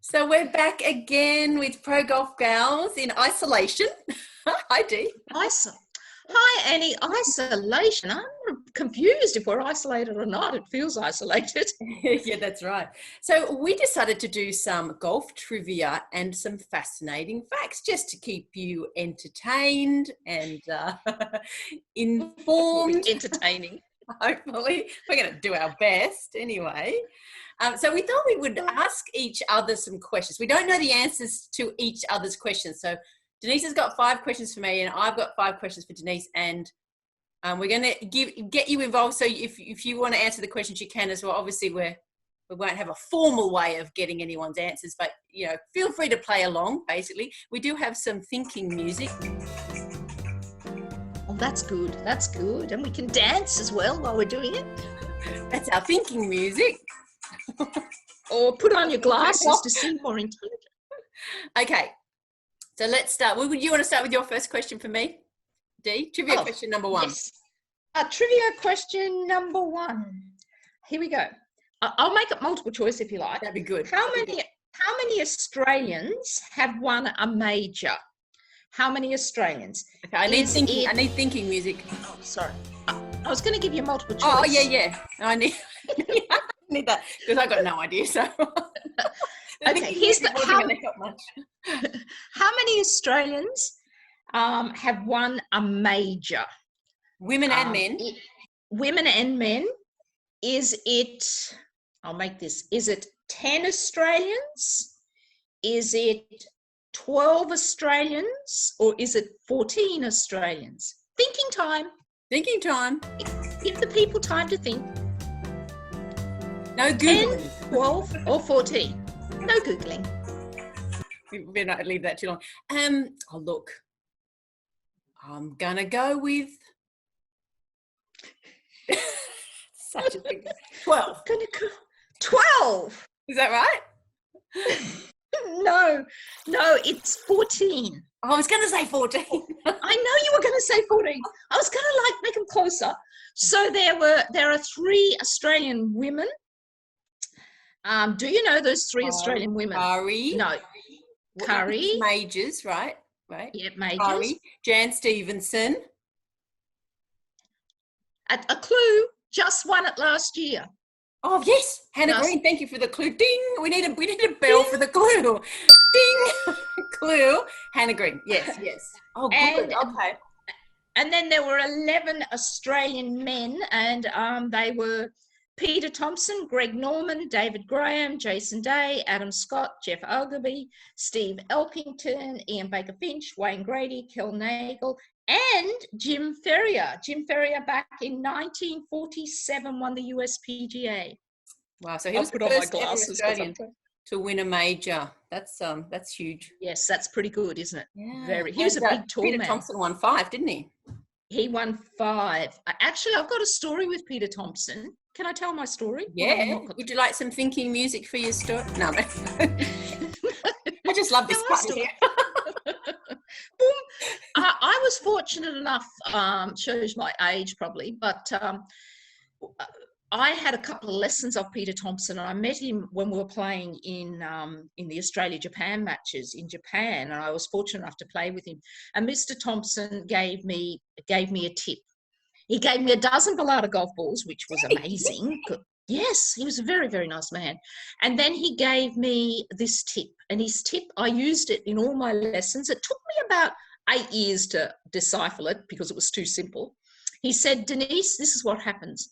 So we're back again with ProGolfGals in isolation. Hi, Dee. Hi, Annie. Isolation. I'm confused if we're isolated or not. It feels isolated. Yeah, that's right. So we decided to do some golf trivia and some fascinating facts just to keep you entertained and informed. Entertaining. Hopefully. We're going to do our best anyway. So we thought we would ask each other some questions. We don't know the answers to each other's questions. So Dennise has got 5 questions for me and I've got 5 questions for Dennise, and we're going to get you involved. So if you want to answer the questions, you can as well. Obviously, we won't have a formal way of getting anyone's answers, but feel free to play along. Basically, we do have some thinking music. Oh, that's good. That's good, and we can dance as well while we're doing it. That's our thinking music. Or put on your glasses to see more intelligent. Okay, so let's start. Would you want to start with your first question for me, Dee? Trivia question number 1. Yes. Trivia question number 1. Here we go. I'll make it multiple choice if you like. That'd be good. How many Australians have won a major? How many Australians? Okay, I need thinking music. Oh, sorry. I was going to give you multiple choice. Oh, yeah. I need that because I got no idea. So, okay, here's how many Australians have won a major? Women and men. Women and men. Is it? I'll make this. Is it 10 Australians? Is it 12 Australians? Or is it 14 Australians? Thinking time. Thinking time. Give the people time to think. No Googling. 10, 12 or 14. No Googling. We better not leave that too long. Oh, look. I'm going to go with... Such a big... 12. 12. Is that right? No, it's 14. Oh, I was going to say 14. I know you were going to say 14. I was going to make them closer. So there are 3 Australian women. Do you know those 3 Australian women? Curry. No. Curry. Majors, right? Yeah, majors. Curry. Jan Stevenson. A clue, just won it last year. Oh, yes. Hannah Green, thank you for the clue. Ding. We need a bell for the clue. Ding. Clue. Hannah Green. Yes. Oh, good. Okay. And then there were 11 Australian men, and they were Peter Thompson, Greg Norman, David Graham, Jason Day, Adam Scott, Jeff Ogilvy, Steve Elkington, Ian Baker Finch, Wayne Grady, Kel Nagle, and Jim Ferrier. Jim Ferrier back in 1947 won the USPGA. Wow, so he was the first ever Australian to win a major. That's huge. Yes, that's pretty good, isn't it? Yeah. He was a big tall man. Peter Thompson won 5, didn't he? He won 5. Actually, I've got a story with Peter Thompson. Can I tell my story? Yeah. Would you like some thinking music for your story? No. I just love this part here. I was fortunate enough, shows my age probably, but I had a couple of lessons of Peter Thompson, and I met him when we were playing in the Australia-Japan matches in Japan, and I was fortunate enough to play with him. And Mr. Thompson gave me a tip. He gave me a dozen Balata golf balls, which was amazing. Yes, he was a very, very nice man. And then he gave me this tip, and his tip, I used it in all my lessons. It took me about 8 years to decipher it because it was too simple. He said, Dennise, this is what happens.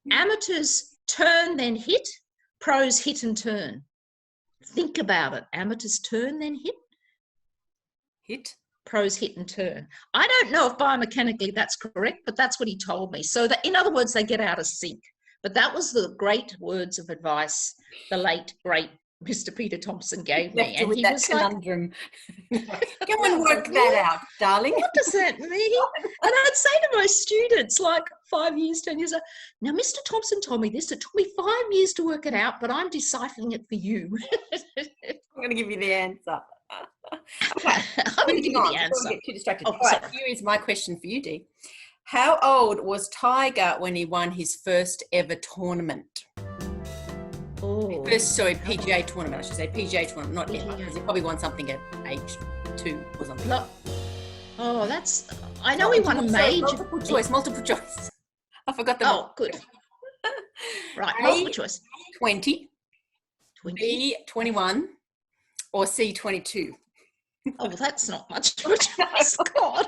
Amateurs turn, then hit. Pros hit and turn. Think about it. Amateurs turn, then hit. Hit. Pros hit and turn. I don't know if biomechanically that's correct, but that's what he told me. So that, in other words, they get out of sync. But that was the great words of advice the late, great Mr. Peter Thompson gave me. And he was conundrum. Go and work that out, darling. What does that mean? And I'd say to my students, like 5 years, 10 years, now Mr. Thompson told me this. It took me 5 years to work it out, but I'm deciphering it for you. I'm going to give you the answer. Okay. I'm going to give you the answer. Get too distracted. Oh, all right, here is my question for you, Dee. How old was Tiger when he won his first ever tournament? Oh. PGA tournament, I should say. PGA tournament, not ever, because he probably won something at age 2 or something. Oh, that's... I know he won a major... Multiple choice. I forgot the... Oh, good. Right, multiple choice. 20. B, 21. Or C, 22. Oh, well, that's not much of a choice. God.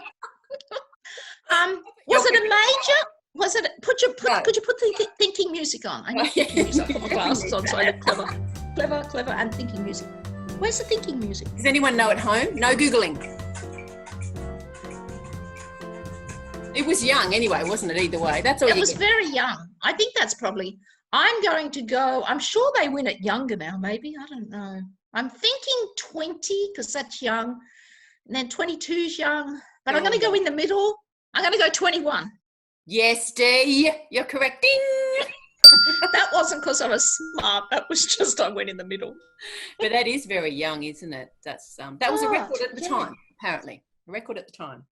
Was it a major? Was it? Could you put the thinking music on? I need thinking music. I put my glasses on, so I look clever, and thinking music. Where's the thinking music? Does anyone know at home? No Googling. It was young anyway, wasn't it? Either way, that's all. It was very young. I think that's probably. I'm going to go. I'm sure they win it younger now. Maybe, I don't know. I'm thinking 20 because that's young, and then 22 is young. But I'm going to go in the middle. I'm going to go 21. Yes, Dee, you're correct. Ding. That wasn't because I was smart. That was just I went in the middle. But that is very young, isn't it? That's that was a record at the time, apparently. A record at the time.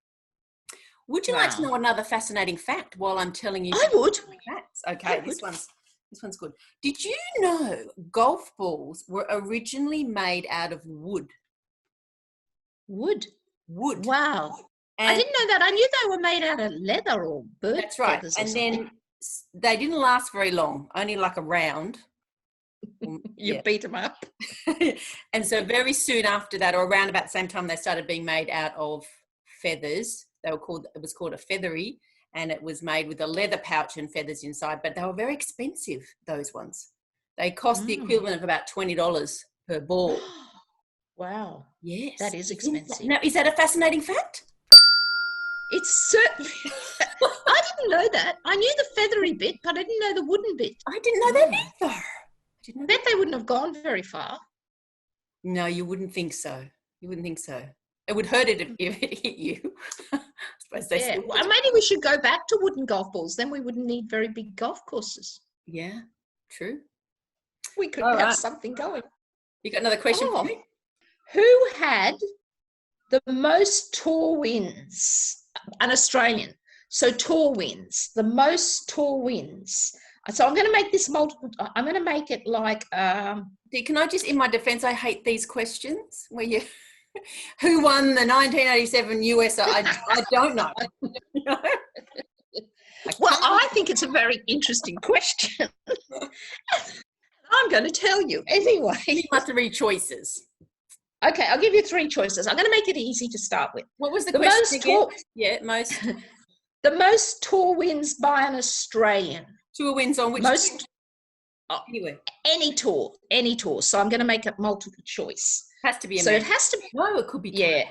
Would you like to know another fascinating fact while I'm telling you? I would. Facts? Okay, this one's good. Did you know golf balls were originally made out of wood? Wood. Wow. And I didn't know that. I knew they were made out of leather or bird That's right. And then they didn't last very long, only like a round. You beat them up. And so very soon after that, or around about the same time, they started being made out of feathers. It was called a feathery, and it was made with a leather pouch and feathers inside, but they were very expensive, those ones. They cost the equivalent of about $20 per ball. Wow. Yes. That is expensive. Now, is that a fascinating fact? It's certainly... I didn't know that. I knew the feathery bit, but I didn't know the wooden bit. I didn't know that either. I bet they wouldn't have gone very far. No, you wouldn't think so. You wouldn't think so. It would hurt it if it hit you. I suppose they still would. Well, maybe we should go back to wooden golf balls. Then we wouldn't need very big golf courses. Yeah, true. We could have something going. You got another question for me? Who had the most tour wins? An Australian. So tour wins. The most tour wins. So I'm going to make this multiple. I'm going to make it like... Can I just, in my defence, I hate these questions where you... Who won the 1987 US? I don't know. Well, I think it's a very interesting question. I'm going to tell you anyway. You have to read choices. Okay, I'll give you 3 choices. I'm going to make it easy to start with. What was the question again? Most. The most tour wins by an Australian. Tour wins on which? Anyway, any tour. So I'm going to make it multiple choice. It has to be. So it has to be. No, it could be. Yeah,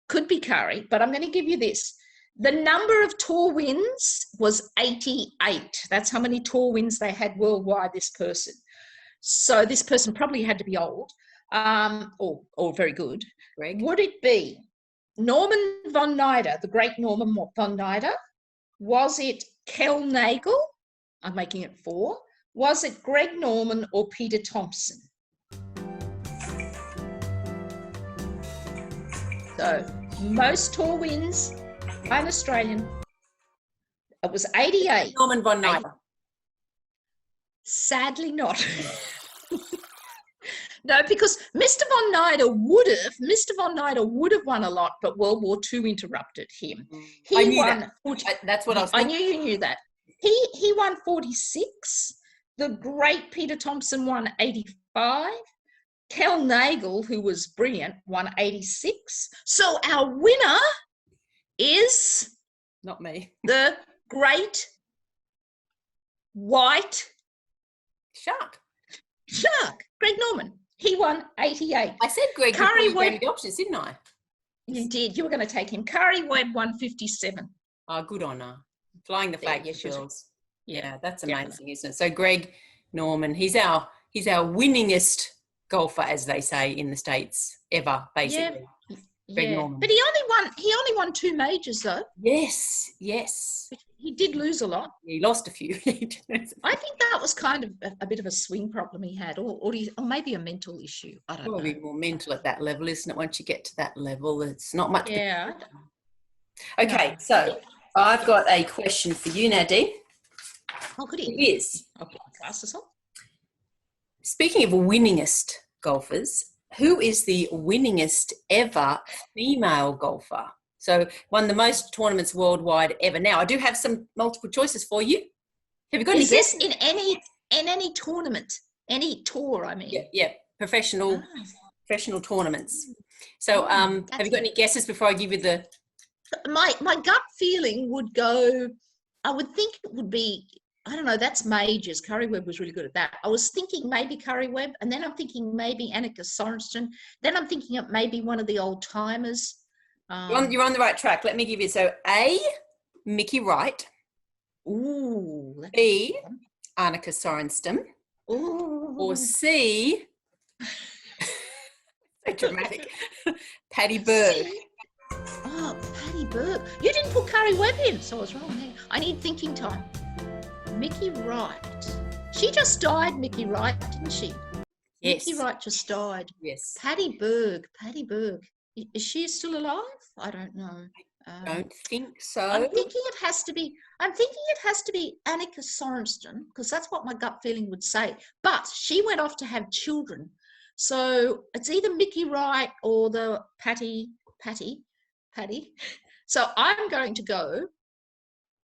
could be Curry, but I'm going to give you this. The number of tour wins was 88. That's how many tour wins they had worldwide. This person. So this person probably had to be old, or very good. Greg. Would it be Norman von Nider, the great Norman von Nider? Was it Kel Nagel? I'm making it 4. Was it Greg Norman or Peter Thompson? So, most tour wins by an Australian. It was 88. Norman von Nider. Sadly not. No, because Mr. von Nider would have won a lot, but World War II interrupted him. I knew that. That's what I was thinking. I knew you knew that. He won 46. The great Peter Thompson won 85. Kel Nagel, who was brilliant, won 86. So our winner is... Not me. The great white... Shark, Greg Norman. He won 88. I said Greg Curry before you gave me the options, didn't I? You did. You were going to take him. Curry Webb won 57. Oh, good on her. Flying the flag, yes, girls. Yeah, that's definitely. amazing, isn't it? So Greg Norman, he's our winningest golfer, as they say in the States, ever, basically. Greg Norman. But he only won 2 majors though. Yes. He did lose a lot. He lost a few. I think that was kind of a bit of a swing problem he had, or maybe a mental issue. I don't know. Probably more mental at that level, isn't it? Once you get to that level, it's not much. Yeah. Okay, so I've got a question for you now, Dee. Oh, good. It is. I'll put my glasses on. Speaking of winningest golfers, who is the winningest ever female golfer? So won the most tournaments worldwide ever. Now, I do have some multiple choices for you. Have you got any guesses? In any tournament, any tour, I mean? Yeah, professional tournaments. So have you got any guesses before I give you the... My gut feeling would go, I would think it would be, I don't know, that's majors. Curry Webb was really good at that. I was thinking maybe Curry Webb, and then I'm thinking maybe Annika Sorensson. Then I'm thinking of maybe one of the old timers. You're on the right track. Let me give you, so A, Mickey Wright. Ooh. B, Annika Sorensson. Ooh. Or C, so dramatic, Patty Berg. Oh, Patty Berg. You didn't put Curry Webb in, so I was wrong there. I need thinking time. Mickey Wright. She just died, Mickey Wright, didn't she? Yes. Mickey Wright just died. Yes. Patty Berg. Is she still alive? I don't know. I don't think so. I'm thinking it has to be Annika Sorensson, because that's what my gut feeling would say. But she went off to have children. So it's either Mickey Wright or the Patty. So I'm going to go.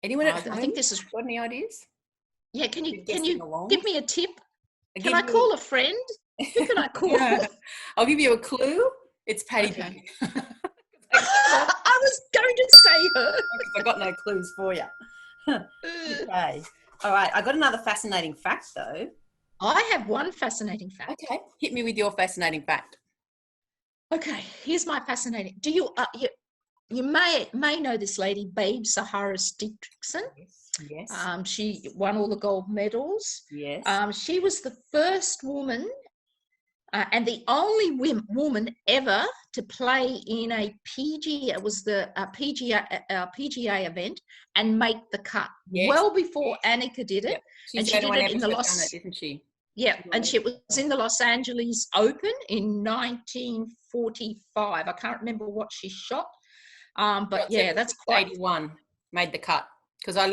Anyone at home? I think this is. Got any ideas? Yeah, can you give me a tip? Can I call a friend? Who can I call? I'll give you a clue. It's Patty Berg. I was going to say her. I got no clues for you. Okay. All right. I got another fascinating fact, though. I have one fascinating fact. Okay. Hit me with your fascinating fact. Okay. Here's my fascinating. Do you you may know this lady, Babe Sahara Dixon. Yes. She won all the gold medals. Yes. She was the first woman and the only woman ever to play in a PGA. It was the PGA event and make the cut. Yes. Well before Annika did it. Yep. And she did it in the didn't she? Yeah, and she was in the Los Angeles Open in 1945. I can't remember what she shot. But yeah, that's quite 81 made the cut, because when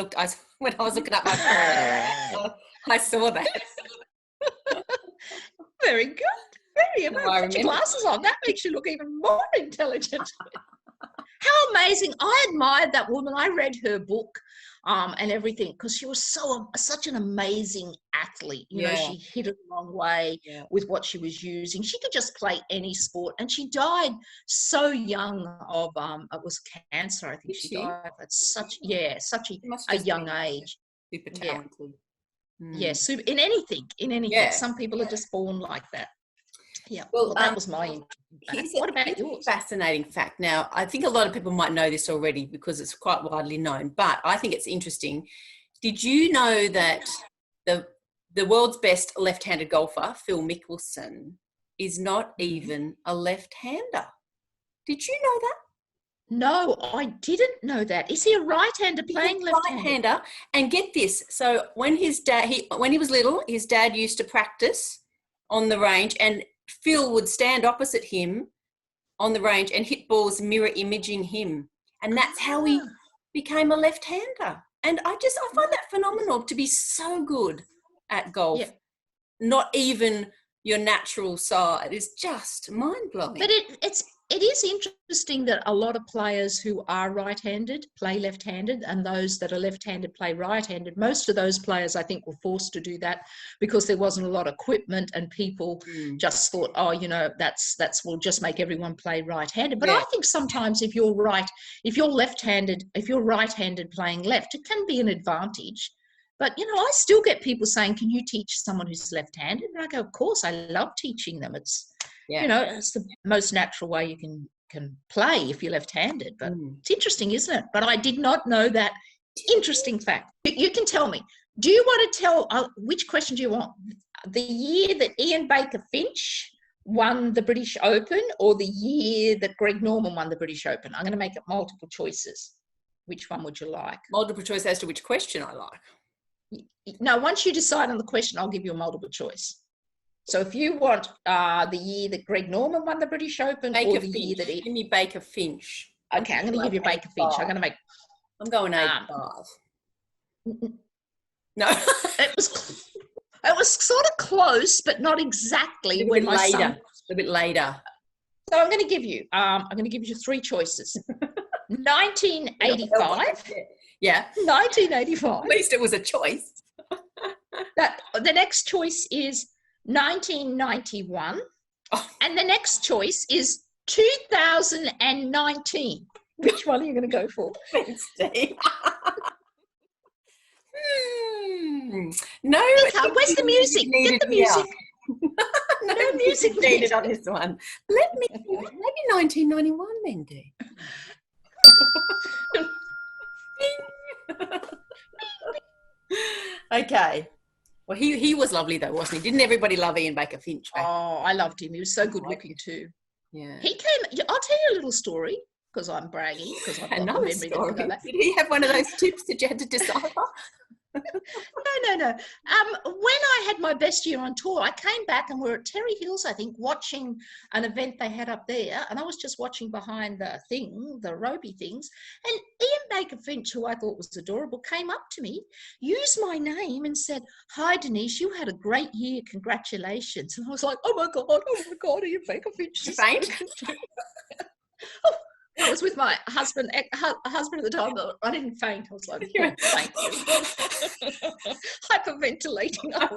I was looking up my phone, I saw that. Very good. Very amazing. Put your glasses on. That makes you look even more intelligent. How amazing. I admired that woman. I read her book and everything, because she was such an amazing athlete. You know, she hit it a long way with what she was using. She could just play any sport, and she died so young of it was cancer. I think she died at such a young age. Super talented. Yeah, super in anything. Yeah. Some people are just born like that. Yeah, well, that was my what about yours? Fascinating fact. Now, I think a lot of people might know this already because it's quite widely known, but I think it's interesting. Did you know that the world's best left-handed golfer, Phil Mickelson, is not even a left-hander? Did you know that? No, I didn't know that. Is he a right-hander playing left-handed? Right-hander. And get this. So when when he was little, his dad used to practice on the range, and Phil would stand opposite him on the range and hit balls mirror imaging him. And that's how he became a left-hander. And I find that phenomenal, to be so good at golf. Yeah. Not even your natural side is just mind-blowing. But it is interesting that a lot of players who are right-handed play left-handed, and those that are left-handed play right-handed. Most of those players, I think, were forced to do that because there wasn't a lot of equipment, and people just thought, oh, you know, that's will just make everyone play right-handed. But I think sometimes if you're right-handed playing left, it can be an advantage. But, you know, I still get people saying, can you teach someone who's left-handed? And I go, of course, I love teaching them. It's, you know, it's the most natural way you can play if you're left-handed. But it's interesting, isn't it? But I did not know that interesting fact. You can tell me. Do you want to tell, which question do you want? The year that Ian Baker Finch won the British Open, or the year that Greg Norman won the British Open? I'm going to make it multiple choices. Which one would you like? Multiple choice as to which question I like. No, once you decide on the question, I'll give you a multiple choice. So if you want the year that Greg Norman won the British Open, Baker or the year that give me Baker Finch. Okay, I'm going to give you Baker Finch. I'm going 85. No. It was It was sort of close, but not exactly when my son. A bit later. So I'm going to give you 3 choices. 1985. Yeah. 1985. At least it was a choice. The next choice is 1991. Oh. And the next choice is 2019. Which one are you going to go for? Thanks, Steve. No. Where's the music? Get the music. No music needed on this one. Let me maybe 1991 then, Dee. Okay. Well, he was lovely though, wasn't he? Didn't everybody love Ian Baker Finch? Oh, I loved him. He was so good looking too. Yeah. He came. I'll tell you a little story because I'm bragging. Because I've got Another the memory story. that can go back. Did he have one of those tips that you had to decipher? No. When I had my best year on tour, I came back and we were at Terry Hills, I think, watching an event they had up there. And I was just watching behind the Roby things. And Ian Baker Finch, who I thought was adorable, came up to me, used my name and said, "Hi, Dennise, you had a great year. Congratulations." And I was like, oh my God, Ian Baker Finch. Faint? I was with my husband at the time. I didn't faint. I was like, oh, thank you. Hyperventilating. Wow,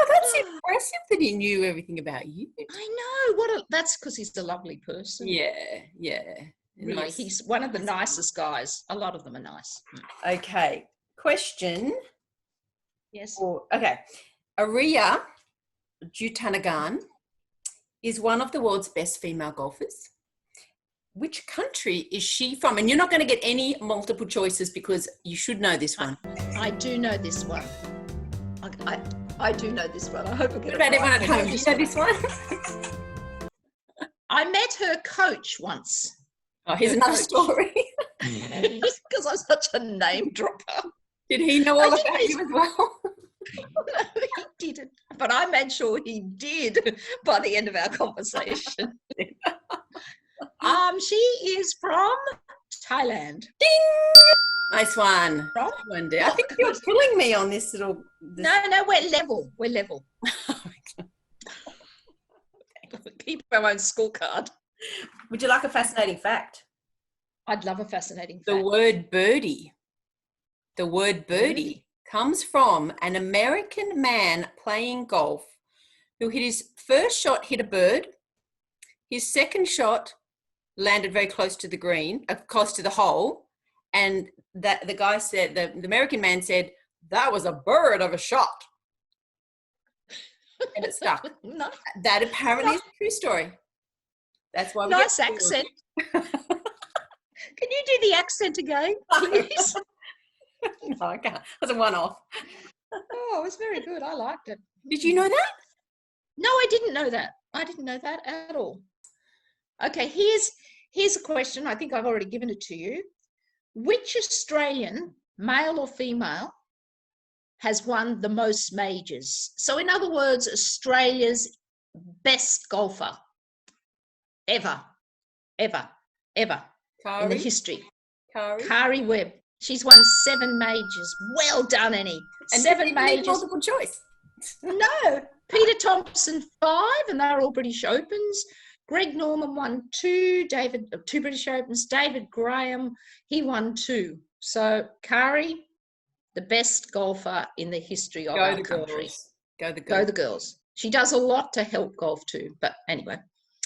that's impressive that he knew everything about you. I know. That's because he's a lovely person. Yeah. Really, nice. he's one of the nicest guys. A lot of them are nice. Okay. Question. Yes. Okay. Ariya Jutanugarn is one of the world's best female golfers. Which country is she from? And you're not going to get any multiple choices because you should know this one. I do know this one. I do know this one. I hope I get it right. What about everyone at home? Do you know this one? I met her coach once. Oh, here's another story. Because I'm such a name dropper. Did he know all about you as well? No, he didn't. But I made sure he did by the end of our conversation. She is from Thailand. Ding! Nice one. From? I think you're killing me on this little... No, we're level. We're level. Keep our own scorecard. Would you like a fascinating fact? I'd love a fascinating fact. The word birdie comes from an American man playing golf who hit his first shot, hit a bird. His second shot landed very close to the green, close to the hole. And that the guy said, the American man said, "That was a bird of a shot." And it stuck. No. That apparently is a true story. That's why we nice accent. Can you do the accent again, please? No, I can't. It was a one-off. Oh, it was very good. I liked it. Did you know that? No, I didn't know that. I didn't know that at all. Okay, here's a question. I think I've already given it to you. Which Australian, male or female, has won the most majors? So in other words, Australia's best golfer ever in the history. Kari Webb. She's won 7 majors. Well done, Annie. And 7 majors. Multiple choice. No. Peter Thompson 5, and they're all British Opens. Greg Norman won 2 British Opens. David Graham, he won 2. So Kari, the best golfer in the history of our country. Go the girls. She does a lot to help golf too. But anyway.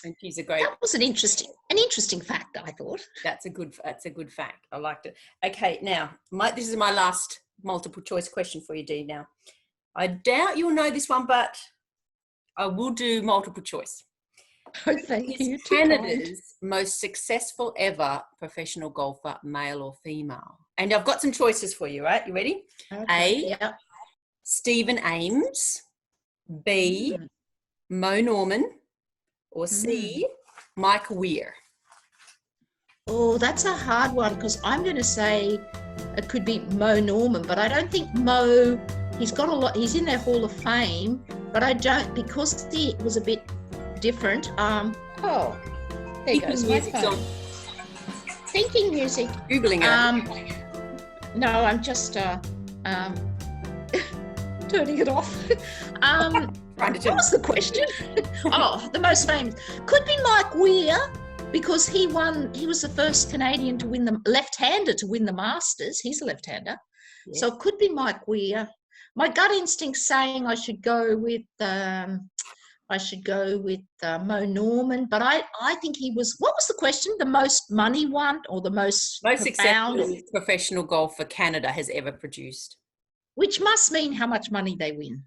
And she's a great. That was an interesting fact, I thought. That's a good fact. I liked it. Okay, now this is my last multiple choice question for you, Dee. Now, I doubt you'll know this one, but I will do multiple choice. Oh, thank you. Canada's most successful ever professional golfer, male or female? And I've got some choices for you. Right? You ready? Okay. A. Stephen Ames. B. Mo Norman. Or C, Mike Weir. Oh, that's a hard one because I'm going to say it could be Mo Norman, but I don't think Mo, he's got a lot, he's in their Hall of Fame, but I don't, because it was a bit different. There goes my phone. Thinking music. Googling it. No, I'm just, turning it off. What was the question? Oh, the most famous. Could be Mike Weir, because he was the first Canadian to win left-hander to win the Masters. He's a left-hander. Yeah. So it could be Mike Weir. My gut instinct's saying I should go with Mo Norman, but I think he was, what was the question? The most money one, or the most successful professional golfer Canada has ever produced? Which must mean how much money they win.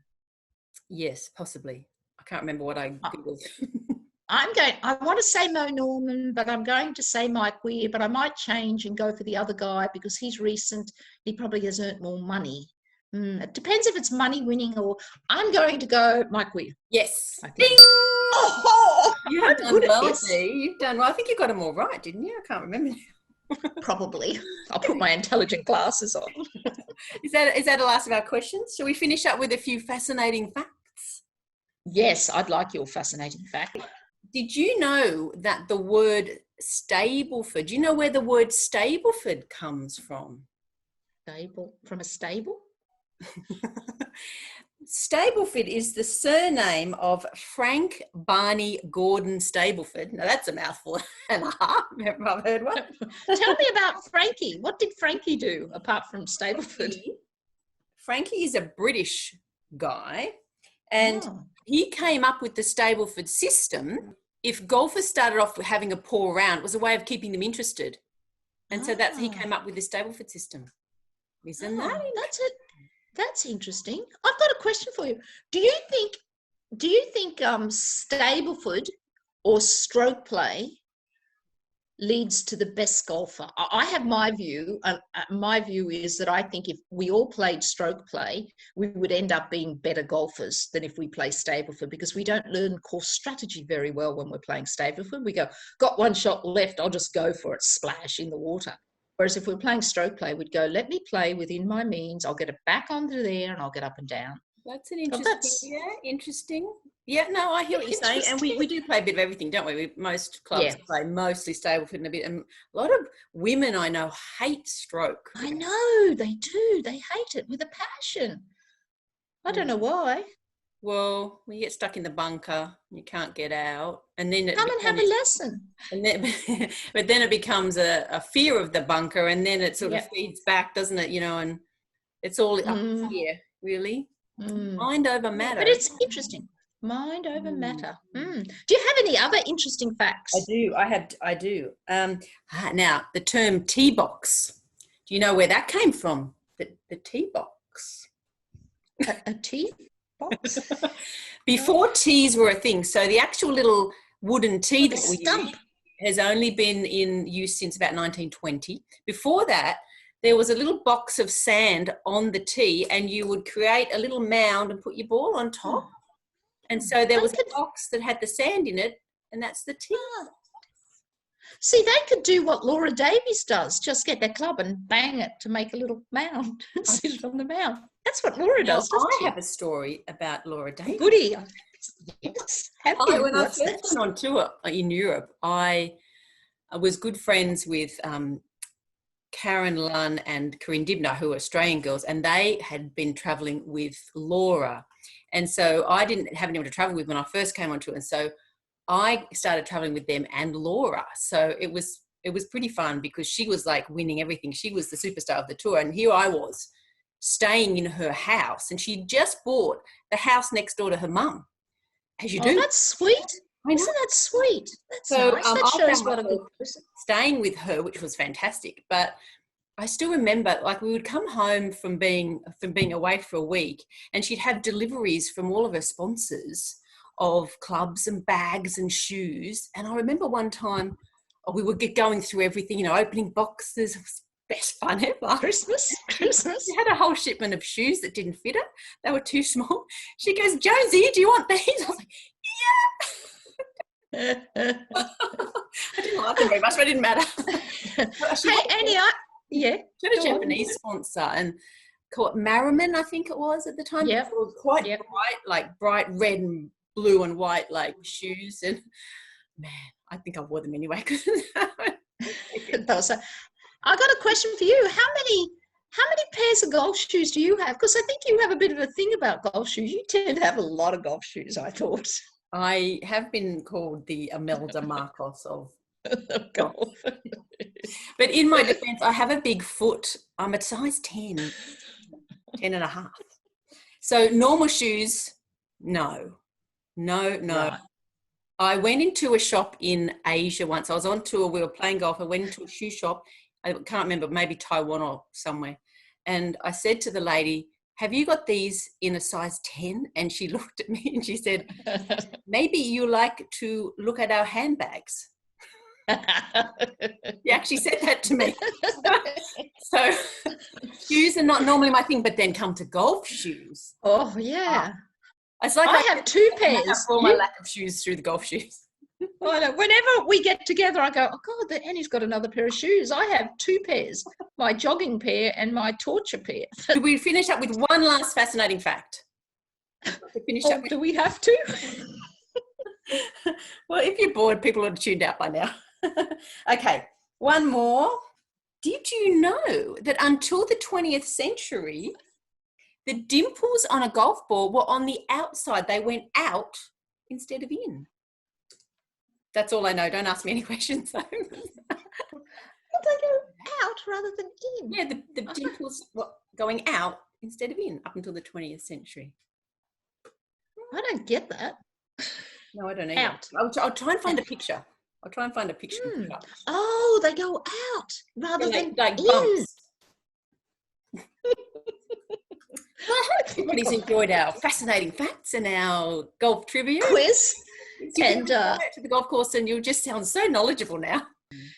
Yes, possibly. I can't remember what I googled. I want to say Mo Norman, but I'm going to say Mike Weir, but I might change and go for the other guy because he's recent. He probably has earned more money. It depends if it's money winning, or I'm going to go Mike Weir. Yes. Ding! Oh, you have done well, Dee. You've done well. I think you got them all right, didn't you? I can't remember. Probably. I'll put my intelligent glasses on. Is that the last of our questions? Shall we finish up with a few fascinating facts? Yes, I'd like your fascinating fact. Did you know that the word Stableford, do you know where the word Stableford comes from? From a stable? Stableford is the surname of Frank Barney Gordon Stableford. Now that's a mouthful and a half. I've heard one. Tell me about Frankie. What did Frankie do apart from Stableford? Frankie is a British guy, and he came up with the Stableford system. If golfers started off with having a poor round, it was a way of keeping them interested. And so he came up with the Stableford system. Isn't that interesting? That's interesting. I've got a question for you. Do you think Stableford or stroke play leads to the best golfer? I have my view. My view is that I think if we all played stroke play, we would end up being better golfers than if we play Stableford, because we don't learn course strategy very well when we're playing Stableford. We go, got one shot left, I'll just go for it, splash in the water. Whereas if we're playing stroke play, we'd go, let me play within my means. I'll get it back onto there and I'll get up and down. That's an interesting, interesting. Yeah, no, I hear what you're saying. And we do play a bit of everything, don't we? Most clubs play mostly Stableford and a bit. And a lot of women I know hate stroke. I know, they do. They hate it with a passion. I don't know why. Well, when you get stuck in the bunker, you can't get out, and then come and have a lesson. And then, but then it becomes a fear of the bunker, and then it sort of feeds back, doesn't it? You know, and it's all up here, really. Mind over matter. But it's interesting. Mind over matter. Do you have any other interesting facts? I do. Now, the term tee box. Do you know where that came from? The tee box. A tee box? Before tees were a thing, so the actual little wooden tee that we use has only been in use since about 1920. Before that, there was a little box of sand on the tee, and you would create a little mound and put your ball on top. And so there was a box that had the sand in it, and that's the tee. See, they could do what Laura Davies does, just get their club and bang it to make a little mound and sit it on the mound. That's what Laura does, doesn't she? I have a story about Laura Davies. Goody. Yes. When I first went on tour in Europe, I was good friends with Karen Lunn and Corinne Dibner, who are Australian girls, and they had been travelling with Laura. And so I didn't have anyone to travel with when I first came on tour. And so I started traveling with them and Laura. So it was pretty fun because she was like winning everything. She was the superstar of the tour. And here I was staying in her house, and she just bought the house next door to her mum. As you do. That's sweet. Isn't that sweet? That's so, nice. That shows what a good person. Staying with her, which was fantastic. But I still remember, like, we would come home from being away for a week, and she'd have deliveries from all of her sponsors of clubs and bags and shoes. And I remember one time we would get going through everything, you know, opening boxes. It was the best fun ever. Christmas. She had a whole shipment of shoes that didn't fit her. They were too small. She goes, Josie, do you want these? I was like, yeah. I didn't like them very much, but it didn't matter. Hey, Annie, she had a Japanese sponsor and called Merriman, I think it was at the time. Yep. It was quite bright, like bright red and blue and white, like shoes. And man, I think I wore them anyway. I got a question for you. How many pairs of golf shoes do you have? Because I think you have a bit of a thing about golf shoes. You tend to have a lot of golf shoes, I thought. I have been called the Imelda Marcos of golf. But in my defense, I have a big foot. I'm a size 10 and a half. So normal shoes, no. Right. I went into a shop in Asia once. I was on tour. We were playing golf. I went into a shoe shop. I can't remember, maybe Taiwan or somewhere. And I said to the lady, have you got these in a size 10? And she looked at me and she said, maybe you like to look at our handbags. She actually said that to me. So shoes are not normally my thing, but then come to golf shoes. Oh, yeah. It's like I have 2 pairs. All my lack of shoes through the golf shoes. I know. Whenever we get together, I go, oh, God, Annie's got another pair of shoes. I have 2 pairs, my jogging pair and my torture pair. Do we finish up with one last fascinating fact? Do we have to? Well, if you're bored, people would have tuned out by now. Okay, one more. Did you know that until the 20th century, the dimples on a golf ball were on the outside? They went out instead of in. That's all I know. Don't ask me any questions. They go out rather than in. Yeah, the dimples were going out instead of in up until the 20th century. I don't get that. No, I don't either. Out. I'll try and find a picture. Oh, they go out rather than like in. Bumps. Well, I hope everybody's enjoyed our fascinating facts and our golf trivia quiz. And to the golf course, and you'll just sound so knowledgeable now.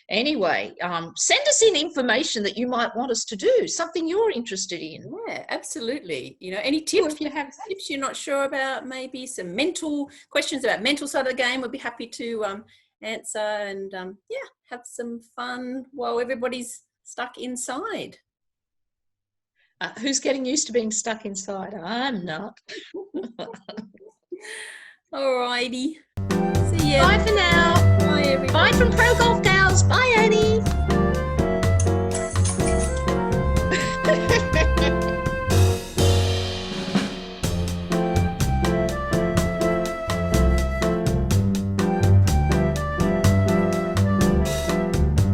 Anyway, send us in information that you might want us to do, something you're interested in. Yeah, absolutely. You know, any tips? If you have tips you're not sure about, maybe some mental questions about mental side of the game, we'll be happy to answer and have some fun while everybody's stuck inside. Who's getting used to being stuck inside? I'm not. All righty. See ya. Bye for now. Bye, everybody. Bye from ProGolf